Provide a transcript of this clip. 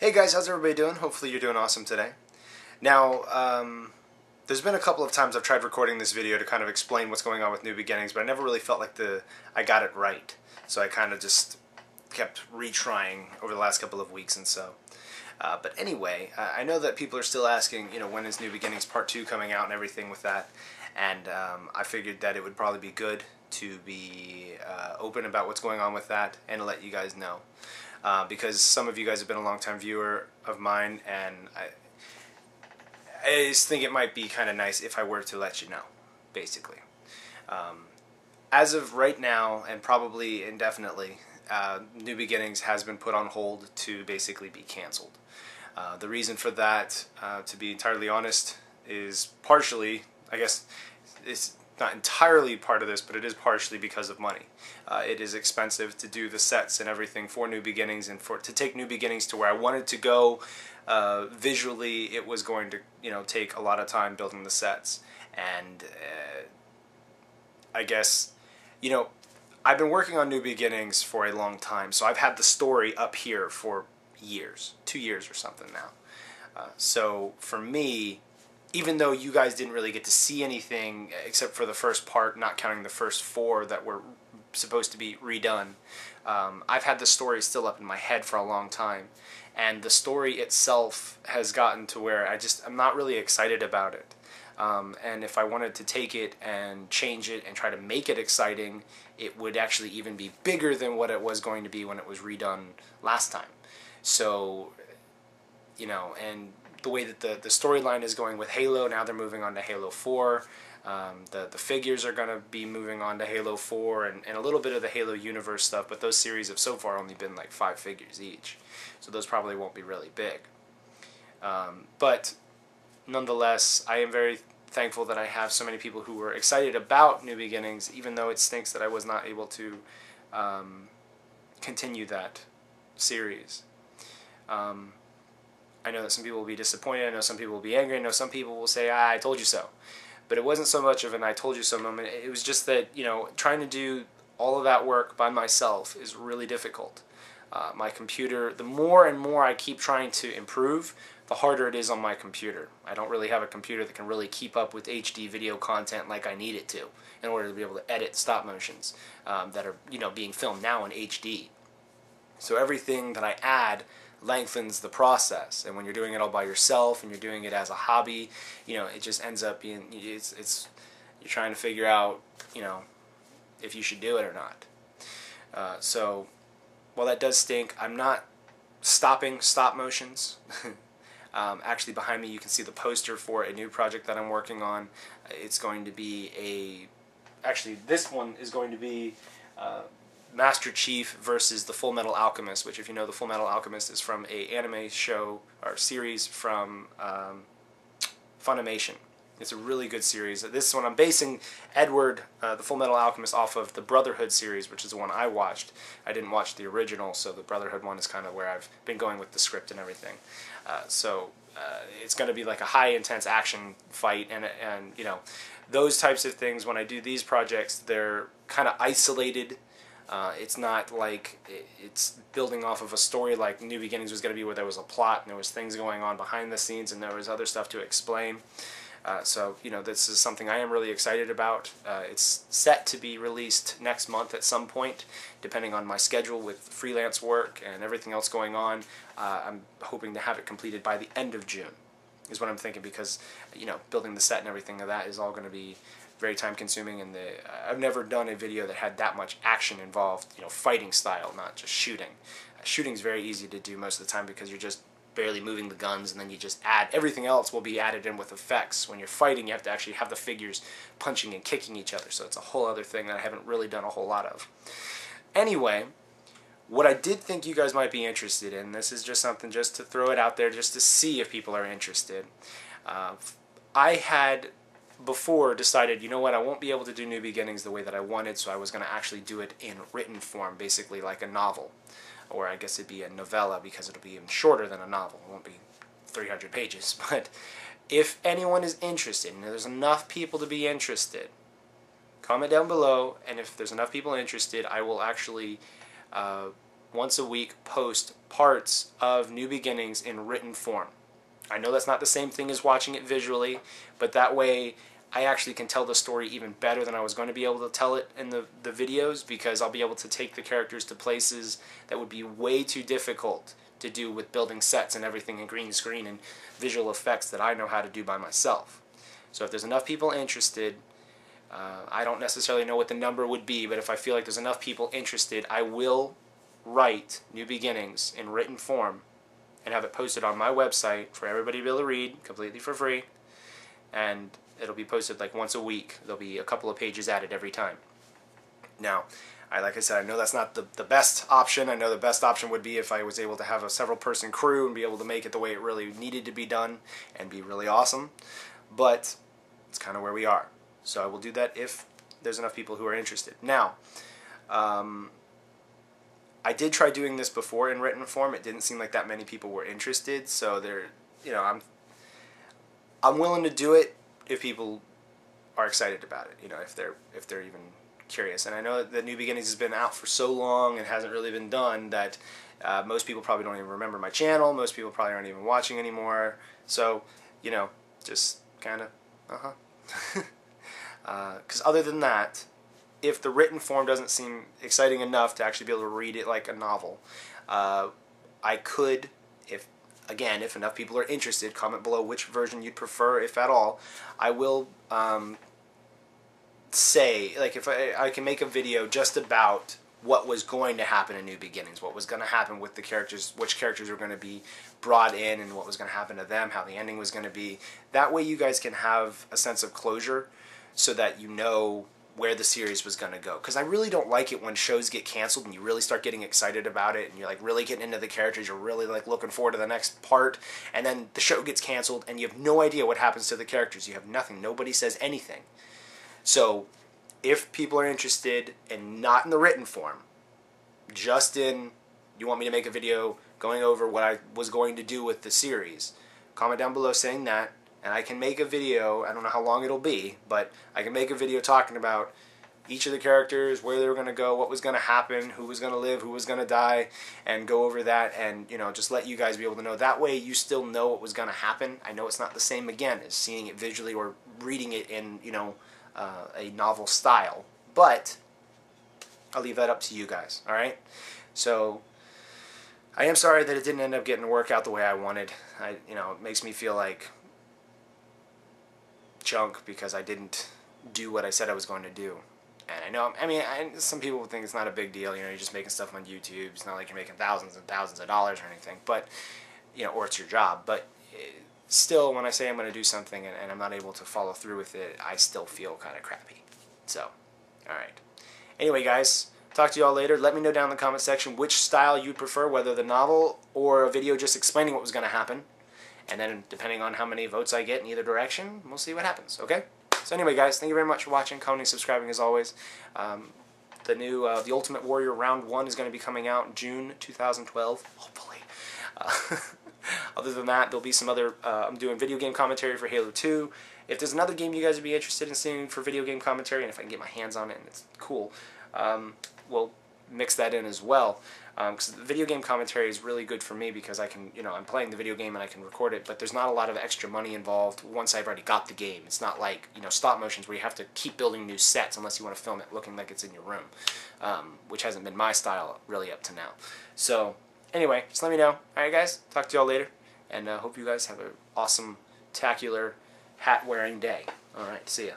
Hey guys, how's everybody doing? Hopefully you're doing awesome today. Now, there's been a couple of times I've tried recording this video to kind of explain what's going on with New Beginnings, but I never really felt like I got it right. So I kind of just kept retrying over the last couple of weeks and so. But anyway, I know that people are still asking, when is New Beginnings Part 2 coming out and everything with that. And I figured that it would probably be good to be open about what's going on with that and to let you guys know. Because some of you guys have been a long-time viewer of mine, and I just think it might be kind of nice if I were to let you know, basically. As of right now, and probably indefinitely, New Beginnings has been put on hold to basically be canceled. The reason for that, to be entirely honest, is partially, I guess, it's not entirely part of this, but it is partially because of money. It is expensive to do the sets and everything for New Beginnings, and to take New Beginnings to where I wanted to go visually. It was going to take a lot of time building the sets, and I guess I've been working on New Beginnings for a long time, so I've had the story up here for years, 2 years or something now. So for me, even though you guys didn't really get to see anything except for the first part, not counting the first 4 that were supposed to be redone, I've had the story still up in my head for a long time, and the story itself has gotten to where I'm not really excited about it. And if I wanted to take it and change it and try to make it exciting, it would actually even be bigger than what it was going to be when it was redone last time. So, and the way that the storyline is going with Halo, now they're moving on to Halo 4. The figures are going to be moving on to Halo 4 and a little bit of the Halo universe stuff, but those series have so far only been like 5 figures each. So those probably won't be really big. But nonetheless, I am very thankful that I have so many people who were excited about New Beginnings, even though it stinks that I was not able to continue that series. I know that some people will be disappointed, I know some people will be angry, I know some people will say, I told you so. But it wasn't so much of an I told you so moment. It was just that, trying to do all of that work by myself is really difficult. My computer, the more and more I keep trying to improve, the harder it is on my computer. I don't really have a computer that can really keep up with HD video content like I need it to in order to be able to edit stop motions that are being filmed now in HD. So everything that I add lengthens the process, and when you're doing it all by yourself and you're doing it as a hobby, it just ends up being you're trying to figure out if you should do it or not. So while that does stink, I'm not stopping stop motions. Actually, behind me you can see the poster for a new project that I'm working on. It's going to be actually this one is going to be Master Chief versus the Full Metal Alchemist, which, if you know, the Full Metal Alchemist is from a anime show or series from Funimation. It's a really good series. This one I'm basing Edward, the Full Metal Alchemist, off of the Brotherhood series, which is the one I watched. I didn't watch the original, so the Brotherhood one is kind of where I've been going with the script and everything. So it's going to be like a high intense action fight, and those types of things. When I do these projects, they're kind of isolated. It's not like it's building off of a story like New Beginnings was going to be, where there was a plot and there was things going on behind the scenes and there was other stuff to explain. So this is something I am really excited about. It's set to be released next month at some point, depending on my schedule with freelance work and everything else going on. I'm hoping to have it completed by the end of June, is what I'm thinking, because building the set and everything of that is all going to be very time consuming, and I've never done a video that had that much action involved, fighting style, not just shooting. Shooting's very easy to do most of the time because you're just barely moving the guns, and then you just add, everything else will be added in with effects. When you're fighting, you have to actually have the figures punching and kicking each other, so it's a whole other thing that I haven't really done a whole lot of. Anyway, what I did think you guys might be interested in, this is just something just to throw it out there just to see if people are interested. I had before decided, you know what, I won't be able to do New Beginnings the way that I wanted, so I was going to actually do it in written form, basically like a novel. Or I guess it'd be a novella, because it'll be even shorter than a novel. It won't be 300 pages. But if anyone is interested, and there's enough people to be interested, comment down below, and if there's enough people interested, I will actually once a week, post parts of New Beginnings in written form. I know that's not the same thing as watching it visually, but that way I actually can tell the story even better than I was going to be able to tell it in the videos, because I'll be able to take the characters to places that would be way too difficult to do with building sets and everything in green screen and visual effects that I know how to do by myself. So if there's enough people interested, I don't necessarily know what the number would be, but if I feel like there's enough people interested, I will write New Beginnings in written form and have it posted on my website for everybody to be able to read completely for free. And it'll be posted like once a week. There'll be a couple of pages added every time. Now, like I said, I know that's not the best option. I know the best option would be if I was able to have a several-person crew and be able to make it the way it really needed to be done and be really awesome. But it's kind of where we are. So I will do that if there's enough people who are interested. Now, I did try doing this before in written form. It didn't seem like that many people were interested. So I'm willing to do it if people are excited about it. If they're even curious. And I know that New Beginnings has been out for so long and hasn't really been done that most people probably don't even remember my channel. Most people probably aren't even watching anymore. So, just kind of, because other than that, if the written form doesn't seem exciting enough to actually be able to read it like a novel, I could, if enough people are interested, comment below which version you'd prefer, if at all. I will say, like, if I can make a video just about what was going to happen in New Beginnings, what was going to happen with the characters, which characters were going to be brought in, and what was going to happen to them, how the ending was going to be. That way you guys can have a sense of closure so that you know where the series was going to go. Because I really don't like it when shows get canceled and you really start getting excited about it and you're like really getting into the characters, you're really like looking forward to the next part, and then the show gets canceled and you have no idea what happens to the characters. You have nothing. Nobody says anything. So if people are interested and not in the written form, just in, you want me to make a video going over what I was going to do with the series, comment down below saying that, and I can make a video. I don't know how long it'll be, but I can make a video talking about each of the characters, where they were going to go, what was going to happen, who was going to live, who was going to die, and go over that, and just let you guys be able to know. That way you still know what was going to happen. I know it's not the same, again, as seeing it visually or reading it in a novel style, but I'll leave that up to you guys. Alright, so I am sorry that it didn't end up getting to work out the way I wanted. It makes me feel like junk because I didn't do what I said I was going to do. And I know, some people think it's not a big deal, you're just making stuff on YouTube. It's not like you're making thousands and thousands of dollars or anything, but, or it's your job. But still, when I say I'm going to do something and I'm not able to follow through with it, I still feel kind of crappy. So, alright. Anyway, guys, talk to you all later. Let me know down in the comment section which style you'd prefer, whether the novel or a video just explaining what was going to happen. And then, depending on how many votes I get in either direction, we'll see what happens, okay? So anyway, guys, thank you very much for watching, commenting, subscribing as always. The Ultimate Warrior Round 1 is going to be coming out in June 2012, hopefully. Other than that, there'll be some other, I'm doing video game commentary for Halo 2. If there's another game you guys would be interested in seeing for video game commentary, and if I can get my hands on it and it's cool, we'll mix that in as well. Because the video game commentary is really good for me because I can, I'm playing the video game and I can record it, but there's not a lot of extra money involved once I've already got the game. It's not like, stop motions where you have to keep building new sets unless you want to film it looking like it's in your room, which hasn't been my style really up to now. So, anyway, just let me know. Alright, guys, talk to y'all later, and hope you guys have an awesome, tacular, hat-wearing day. Alright, see ya.